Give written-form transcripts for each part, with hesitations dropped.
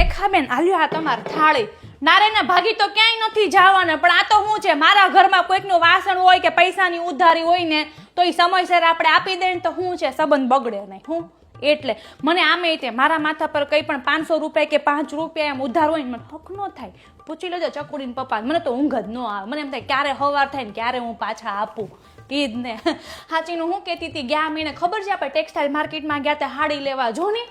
રેખાબેન આલ્યો આ તમાર થાળી. નારેના ભાગી તો ક્યાંય નથી જવાના, પણ આ તો શું છે, મારા ઘરમાં કોઈકનું વાસણ હોય કે પૈસાની ઉધારી હોય ને તો એ સમયસર આપણે આપી દઈએ ને તો શું છે, સંબંધ બગડે નહીં. હું એટલે મને આમે તે મારા માથા પર કંઈ પણ 500 રૂપિયા કે 5 રૂપિયા એમ ઉધાર હોય ને મને હક ન થાય. પૂછી લેજો ચકુડીને પપ્પા, મને તો ઊંઘ જ ન આવે. મને એમ થાય ક્યારે સવાર થાય ને ક્યારે હું પાછા આપું. ઈ જ ને. હાચીનું હું કહેતી હતી, ગયા મહિને ખબર છે આપણે ટેક્સટાઇલ માર્કેટમાં ગયા હતા હાડી લેવા. જો ને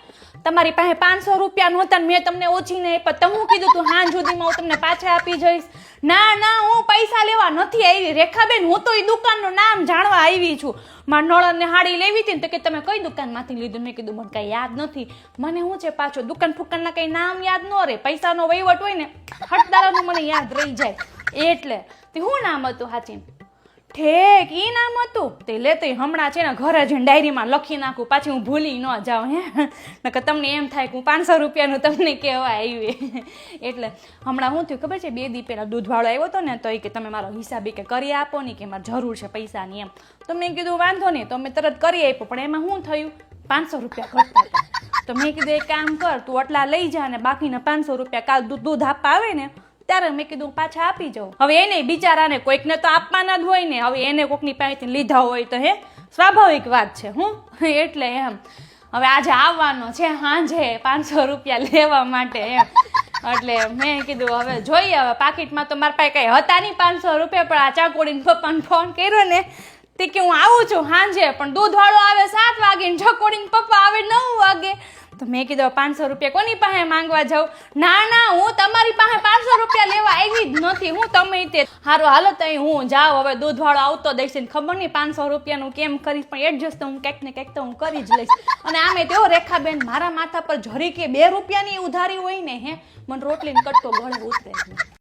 તમારી પાસે 500 રૂપિયા નહોતા ને મેં તમને ઓછી નહીં આપ્યા. તો હું કીધું તું હાંજ સુધીમાં હું તમને પાછા આપી જઈશ. ના હું પૈસા લેવા નથી આવી રેખાબેન, હું તો એ દુકાનનું નામ જાણવા આવી છું. મારા નળને હાડી લેવી હતી ને તો કે તમે કઈ દુકાનમાંથી લીધું? મેં કીધું મને કઈ યાદ નથી. મને શું છે પાછો દુકાન ફુકાનના કઈ નામ યાદ ન રહે, પૈસાનો વહીવટ હોય ને હટદારાનું મને યાદ રહી જાય. એટલે તે શું નામ હતું હાચીન? ઠેક ઈ નામ હતું તે લેતો હમણાં છે ને ઘરે જઈને ડાયરીમાં લખી નાખું, પાછી હું ભૂલી ન જાઉં. નકર તમને એમ થાય કે હું 500 રૂપિયાનું તમને કહેવા આવી. એટલે હમણાં શું થયું ખબર છે, 2 દી પહેલાં દૂધવાળો આવ્યો હતો ને તો એ કે તમે મારો હિસાબી કે કરી આપો ને કે મારે જરૂર છે પૈસાની એમ. તો મેં કીધું વાંધો નહીં, તો મેં તરત કરી આપ્યો. પણ એમાં શું થયું, 500 રૂપિયા ઘટતા હતા. તો મેં કીધું એક કામ કર, તું આટલા લઈ જા ને બાકીના 500 રૂપિયા કાલ દૂધ આપવા આવે ને ત્યારે મેં કીધું પાછા આપી જાઉં. હવે એને બિચારાને કોઈકને તો આપવાના જ હોય ને, હવે એને કોઈકની પાસેથી લીધા હોય તો સ્વાભાવિક વાત છે. હું એટલે એમ હવે આજે આવવાનો છે સાંજે 500 રૂપિયા લેવા માટે એમ. એટલે મેં કીધું હવે જોઈએ, હવે પાકીટમાં તો મારા પાસે કઈ હતા નહીં 500 રૂપિયા, પણ આ ચાકોડીને પપ્પાને ફોન કર્યો ને તે કે હું આવું છું સાંજે, પણ દૂધવાળો આવે 7 વાગે ને ચકોડીને પપ્પા આવે 9 વાગે. તો મેં કીધું 500 રૂપિયા કોની પાસે માંગવા જાઉં? ના હું તમારી પાસે 500 રૂપિયા લેવા આવી જ નથી. હું તમે તે સારું હાલો તઈ હું જાઉં, હવે દૂધવાળો આવતો દઈશ ને ખબર નહીં 500 રૂપિયાનું કેમ કરીશ, પણ એડજસ્ટ તો હું કંઈક ને કંઈક તો હું કરી જ લઈશ. અને આમે તેઓ રેખાબેન મારા માથા પર જરી કે 2 રૂપિયાની ઉધારી હોય ને મને રોટલીને કટકો ગળે ઉતરે જ નહીં.